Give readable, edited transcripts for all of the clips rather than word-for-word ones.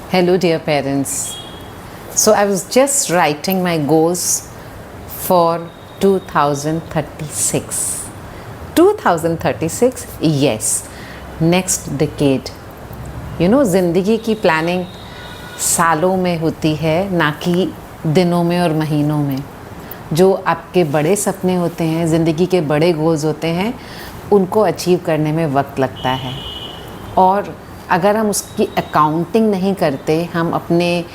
Hello, dear parents. So, I was just writing my goals for 2036. 2036, yes, next decade. ज़िंदगी की planning सालों में होती है, ना कि दिनों में और महीनों में. जो आपके बड़े सपने होते हैं, ज़िंदगी के बड़े गोल्स होते हैं, उनको अचीव करने में वक्त लगता है. और अगर हम उसकी अकाउंटिंग नहीं करते, हम अपने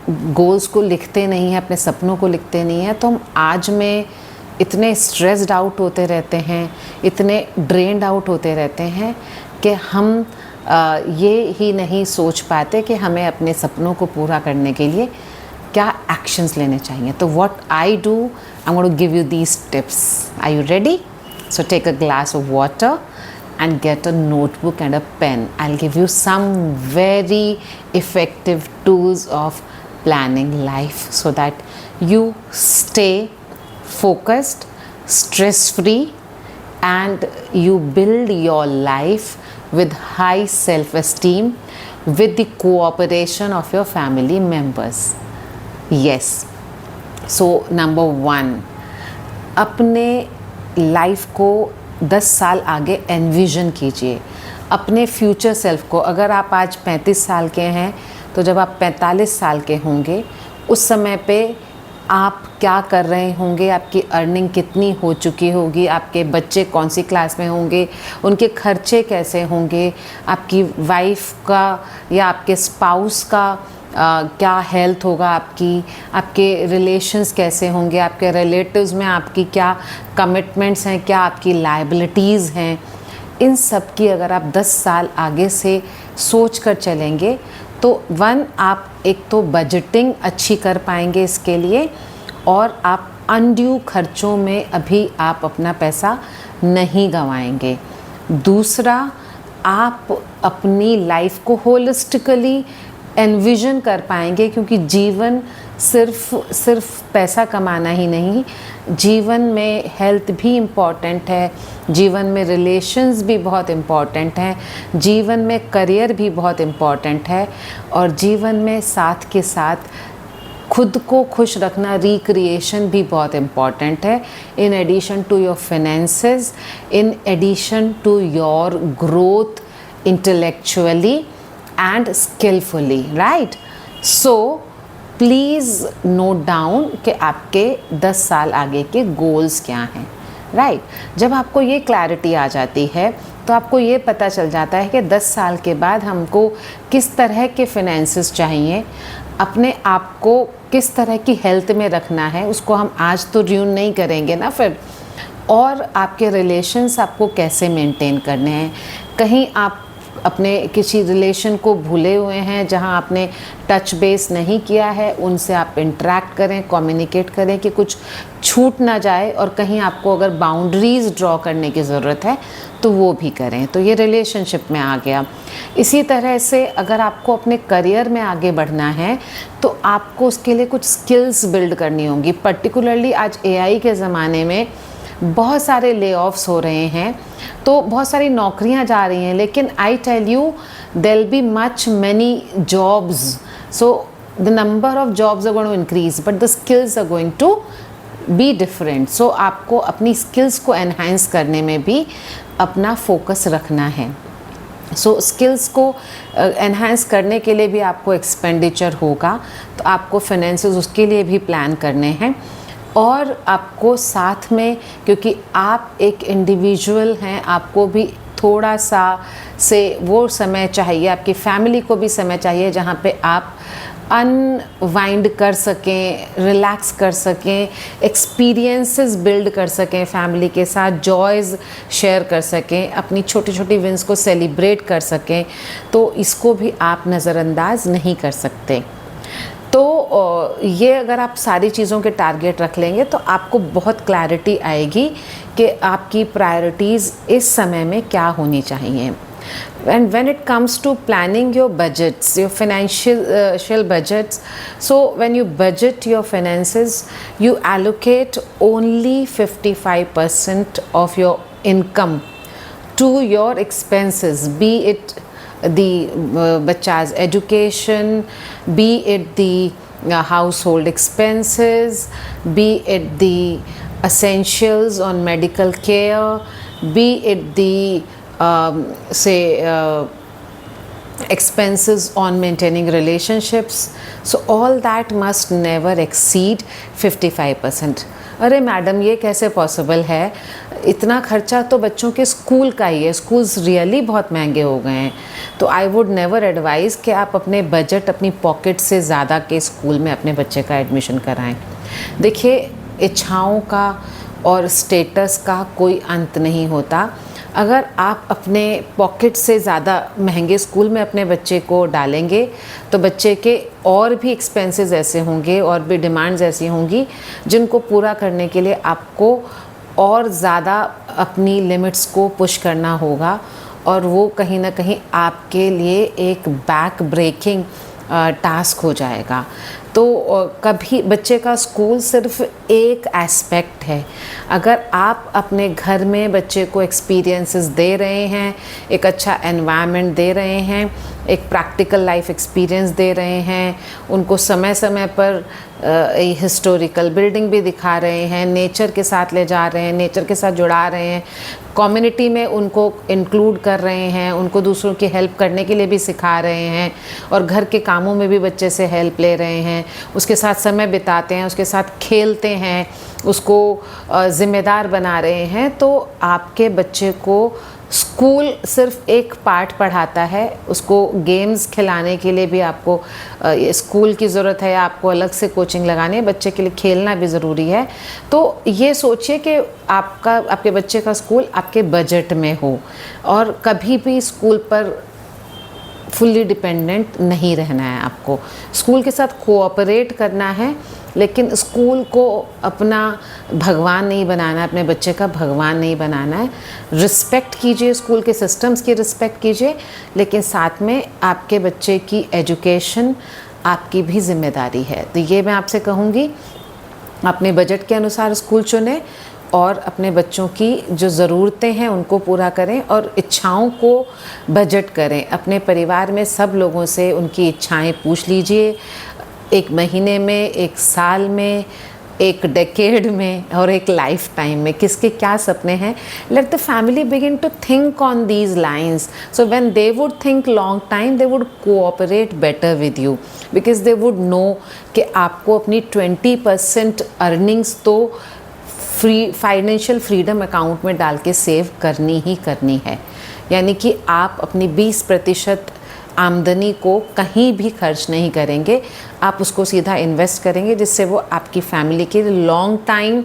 गोल्स को लिखते नहीं हैं, अपने सपनों को लिखते नहीं हैं, तो हम आज में इतने स्ट्रेस्ड आउट होते रहते हैं, इतने ड्रेन्ड आउट होते रहते हैं कि हम ये ही नहीं सोच पाते कि हमें अपने सपनों को पूरा करने के लिए क्या एक्शंस लेने चाहिए. तो what I do, I am going to give you these tips. Are you ready? So take a glass of water and get a notebook and a pen. I'll give you some very effective tools of planning life so that you stay focused, stress-free, and you build your life with high self-esteem with the cooperation of your family members. Yes. So number one, अपने life को 10 साल आगे envision कीजिए. अपने future self को, अगर आप आज 35 साल के हैं तो जब आप 45 साल के होंगे उस समय पे आप क्या कर रहे होंगे, आपकी अर्निंग कितनी हो चुकी होगी, आपके बच्चे कौन सी क्लास में होंगे, उनके खर्चे कैसे होंगे, आपकी वाइफ का या आपके स्पाउस का क्या हेल्थ होगा, आपके रिलेशंस कैसे होंगे, आपके रिलेटिव्स में आपकी क्या कमिटमेंट्स हैं, क्या आपकी लायबिलिटीज़ हैं. इन सब की अगर आप 10 साल आगे से सोच कर चलेंगे तो आप एक तो बजटिंग अच्छी कर पाएंगे इसके लिए, और आप अनड्यू खर्चों में अभी आप अपना पैसा नहीं गंवाएंगे. दूसरा, आप अपनी लाइफ को होलिस्टिकली एनविजन कर पाएंगे, क्योंकि जीवन सिर्फ पैसा कमाना ही नहीं, जीवन में हेल्थ भी इम्पॉर्टेंट है, जीवन में रिलेशंस भी बहुत इम्पॉर्टेंट हैं, जीवन में करियर भी बहुत इम्पॉर्टेंट है, और जीवन में साथ के साथ खुद को खुश रखना, रिक्रिएशन भी बहुत इम्पॉर्टेंट है. In addition to your finances, in addition to your growth intellectually and skillfully, right? So please note down कि आपके 10 साल आगे के गोल्स क्या हैं, right? जब आपको ये क्लैरिटी आ जाती है तो आपको ये पता चल जाता है कि 10 साल के बाद हमको किस तरह के फाइनेंसेस चाहिए, अपने आप को किस तरह की हेल्थ में रखना है, उसको हम आज तो र्यून नहीं करेंगे ना फिर. और आपके रिलेशंस आपको कैसे मेंटेन करने हैं. कहीं आप अपने किसी रिलेशन को भूले हुए हैं, जहां आपने टच बेस नहीं किया है, उनसे आप इंटरेक्ट करें, कम्युनिकेट करें कि कुछ छूट ना जाए, और कहीं आपको अगर बाउंड्रीज़ ड्रॉ करने की ज़रूरत है तो वो भी करें. तो ये रिलेशनशिप में आ गया. इसी तरह से अगर आपको अपने करियर में आगे बढ़ना है तो आपको उसके लिए कुछ स्किल्स बिल्ड करनी होंगी. पर्टिकुलरली आज एआई के ज़माने में बहुत सारे ले ऑफ्स हो रहे हैं, तो बहुत सारी नौकरियां जा रही हैं, लेकिन I tell you there will be much many jobs. So the number of jobs are going to increase but the skills are going to be different. So आपको अपनी स्किल्स को एनहांस करने में भी अपना फोकस रखना है. सो स्किल्स को एनहांस करने के लिए भी आपको एक्सपेंडिचर होगा, तो आपको फाइनेंसेस उसके लिए भी प्लान करने हैं. और आपको साथ में, क्योंकि आप एक इंडिविजुअल हैं, आपको भी थोड़ा सा से वो समय चाहिए, आपकी फैमिली को भी समय चाहिए जहाँ पे आप अनवाइंड कर सकें, रिलैक्स कर सकें, एक्सपीरियंसेस बिल्ड कर सकें, फैमिली के साथ जॉयज़ शेयर कर सकें, अपनी छोटी छोटी विंस को सेलिब्रेट कर सकें. तो इसको भी आप नज़रअंदाज नहीं कर सकते. तो ये अगर आप सारी चीज़ों के टारगेट रख लेंगे तो आपको बहुत क्लैरिटी आएगी कि आपकी प्रायोरिटीज़ इस समय में क्या होनी चाहिए. And when it comes to planning your budgets, your financial budgets, so when you budget your finances, you allocate only 55% of your income to your expenses, be it the bachcha's education, be it the household expenses, be it the essentials on medical care, be it the expenses on maintaining relationships. So all that must never exceed 55%. अरे madam ये कैसे possible है, इतना खर्चा तो बच्चों के school का ही है, स्कूल्स रियली बहुत महंगे हो गए हैं। तो आई वुड नेवर एडवाइज़ कि आप अपने बजट, अपनी पॉकेट से ज़्यादा के स्कूल में अपने बच्चे का एडमिशन कराएं। देखिए, इच्छाओं का और स्टेटस का कोई अंत नहीं होता। अगर आप अपने पॉकेट से ज़्यादा महंगे स्कूल में अपने बच्चे को डालेंगे तो बच्चे के और भी एक्सपेंसेस ऐसे होंगे और भी डिमांड्स ऐसी होंगी जिनको पूरा करने के लिए आपको और ज़्यादा अपनी लिमिट्स को पुश करना होगा, और वो कहीं ना कहीं आपके लिए एक बैक ब्रेकिंग टास्क हो जाएगा। तो कभी बच्चे का स्कूल सिर्फ एक एस्पेक्ट है। अगर आप अपने घर में बच्चे को एक्सपीरियंसेस दे रहे हैं, एक अच्छा एनवायरनमेंट दे रहे हैं, एक प्रैक्टिकल लाइफ एक्सपीरियंस दे रहे हैं, उनको समय समय पर हिस्टोरिकल बिल्डिंग भी दिखा रहे हैं, नेचर के साथ ले जा रहे हैं, नेचर के साथ जुड़ा रहे हैं, कम्युनिटी में उनको इंक्लूड कर रहे हैं, उनको दूसरों की हेल्प करने के लिए भी सिखा रहे हैं, और घर के कामों में भी बच्चे से हेल्प ले रहे हैं, उसके साथ समय बिताते हैं, उसके साथ खेलते हैं, उसको ज़िम्मेदार बना रहे हैं, तो आपके बच्चे को स्कूल सिर्फ एक पार्ट पढ़ाता है। उसको गेम्स खिलाने के लिए भी आपको स्कूल की ज़रूरत है, आपको अलग से कोचिंग लगानी है, बच्चे के लिए खेलना भी ज़रूरी है। तो ये सोचिए कि आपके बच्चे का स्कूल आपके बजट में हो, और कभी भी स्कूल पर फुल्ली डिपेंडेंट नहीं रहना है। आपको स्कूल के साथ कोऑपरेट करना है, लेकिन स्कूल को अपना भगवान नहीं बनाना है, अपने बच्चे का भगवान नहीं बनाना है। रिस्पेक्ट कीजिए, स्कूल के सिस्टम्स की रिस्पेक्ट कीजिए, लेकिन साथ में आपके बच्चे की एजुकेशन आपकी भी जिम्मेदारी है। तो ये मैं आपसे कहूँगी, अपने बजट के अनुसार स्कूल चुनें और अपने बच्चों की जो ज़रूरतें हैं उनको पूरा करें, और इच्छाओं को बजट करें। अपने परिवार में सब लोगों से उनकी इच्छाएं पूछ लीजिए, एक महीने में, एक साल में, एक डेकेड में और एक लाइफ टाइम में किसके क्या सपने हैं। Let the family begin to think on these lines, so when they would think long time they would cooperate better with you, because they would know कि आपको अपनी 20% अर्निंग्स तो फाइनेंशियल फ्रीडम अकाउंट में डाल के सेव करनी ही करनी है। यानी कि आप अपनी 20% आमदनी को कहीं भी खर्च नहीं करेंगे, आप उसको सीधा इन्वेस्ट करेंगे, जिससे वो आपकी फैमिली के long time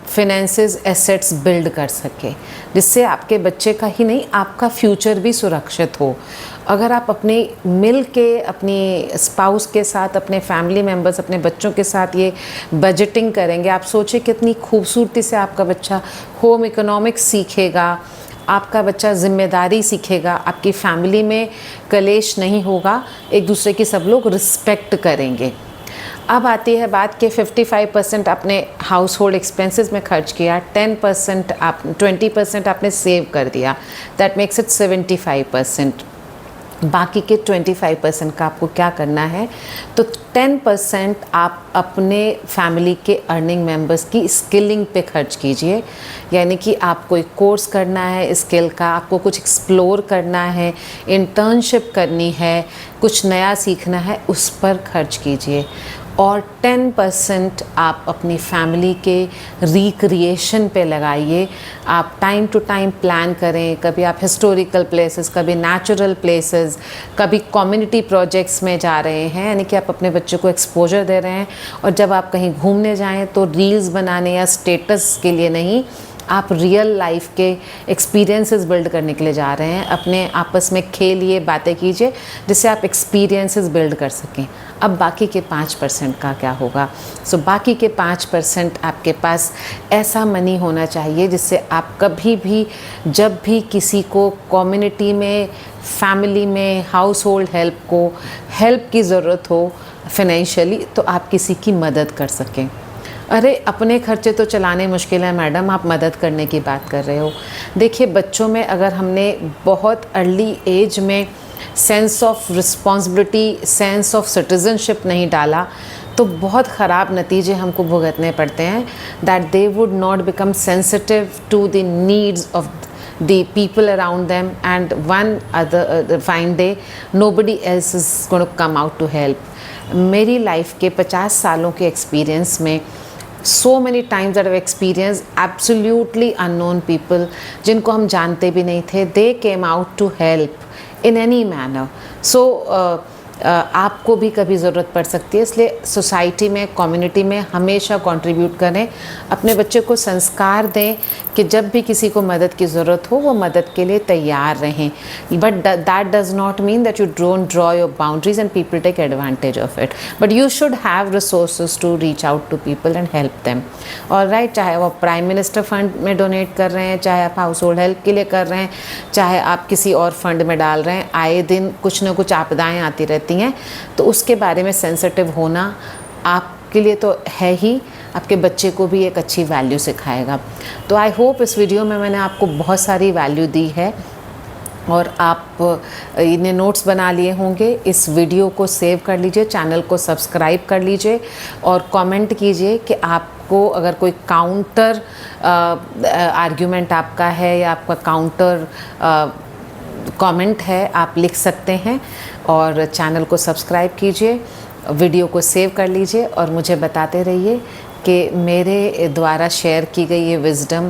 finances assets build कर सके, जिससे आपके बच्चे का ही नहीं आपका फ्यूचर भी सुरक्षित हो। अगर आप अपने मिल के अपनी स्पाउस के साथ, अपने फैमिली मेम्बर्स, अपने बच्चों के साथ ये बजटिंग करेंगे, आप सोचिए कितनी खूबसूरती से आपका बच्चा होम इकोनॉमिक्स सीखेगा, आपका बच्चा ज़िम्मेदारी सीखेगा, आपकी फैमिली में कलेश नहीं होगा, एक दूसरे की सब लोग रिस्पेक्ट करेंगे। अब आती है बात कि 55% आपने हाउस होल्ड एक्सपेंसेस में खर्च किया, 20% आपने सेव कर दिया, दैट मेक्स इट 75%। बाकी के 25% का आपको क्या करना है, तो 10% आप अपने फैमिली के अर्निंग मेंबर्स की स्किलिंग पे खर्च कीजिए। यानी कि आपको एक कोर्स करना है स्किल का, आपको कुछ एक्सप्लोर करना है, इंटर्नशिप करनी है, कुछ नया सीखना है, उस पर खर्च कीजिए। और 10% आप अपनी फैमिली के रिक्रिएशन पे लगाइए। आप टाइम टू टाइम प्लान करें, कभी आप हिस्टोरिकल प्लेसेस, कभी नेचुरल प्लेसेस, कभी कम्युनिटी प्रोजेक्ट्स में जा रहे हैं, यानी कि आप अपने बच्चों को एक्सपोजर दे रहे हैं। और जब आप कहीं घूमने जाएं तो रील्स बनाने या स्टेटस के लिए नहीं, आप रियल लाइफ के एक्सपीरियंसेस बिल्ड करने के लिए जा रहे हैं। अपने आपस में खेलिए, बातें कीजिए, जिससे आप एक्सपीरियंसेस बिल्ड कर सकें। अब बाकी के 5% का क्या होगा? सो बाकी के 5% आपके पास ऐसा मनी होना चाहिए जिससे आप कभी भी, जब भी किसी को कम्युनिटी में, फैमिली में, हाउस होल्ड हेल्प की ज़रूरत हो फाइनेंशियली, तो आप किसी की मदद कर सकें। अरे अपने खर्चे तो चलाने मुश्किल है मैडम, आप मदद करने की बात कर रहे हो। देखिए बच्चों में अगर हमने बहुत अर्ली एज में sense of responsibility, sense of citizenship नहीं डाला तो बहुत ख़राब नतीजे हमको भुगतने पड़ते हैं। That they would not become sensitive to the needs of the people around them, and one other fine day nobody else is going to come out to help. मेरी लाइफ के 50 सालों के एक्सपीरियंस में so many times that I've experienced absolutely unknown people जिनको हम जानते भी नहीं थे, they came out to help in any manner. So आपको भी कभी ज़रूरत पड़ सकती है, इसलिए सोसाइटी में, कम्युनिटी में हमेशा कंट्रीब्यूट करें। अपने बच्चे को संस्कार दें कि जब भी किसी को मदद की ज़रूरत हो वो मदद के लिए तैयार रहें। But that does not mean that you don't draw your boundaries and people take advantage of it, but you should have resources to reach out to people and help them. और राइट, चाहे वो prime minister fund में donate कर रहे हैं, चाहे आप house hold help के लिए कर रहे हैं, चाहे आप किसी और फंड में डाल रहे हैं, आए दिन कुछ ना कुछ आपदाएँ आती रहती हैं, तो उसके बारे में सेंसिटिव होना आपके लिए तो है ही, आपके बच्चे को भी एक अच्छी वैल्यू सिखाएगा। तो आई होप इस वीडियो में मैंने आपको बहुत सारी वैल्यू दी है और आप इन्हें नोट्स बना लिए होंगे। इस वीडियो को सेव कर लीजिए, चैनल को सब्सक्राइब कर लीजिए और कमेंट कीजिए कि आपको अगर कोई काउंटर आर्ग्यूमेंट आपका है या आपका काउंटर कमेंट है, आप लिख सकते हैं। और चैनल को सब्सक्राइब कीजिए, वीडियो को सेव कर लीजिए और मुझे बताते रहिए कि मेरे द्वारा शेयर की गई ये विजडम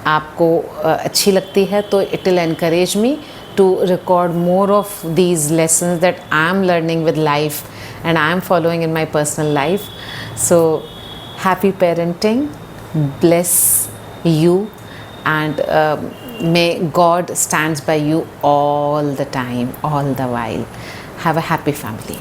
आपको अच्छी लगती है तो it will encourage me to record more of these lessons that I am learning with life and I am following in my personal life. So happy parenting, bless you, and may God stands by you all the time, all the while. Have a happy family.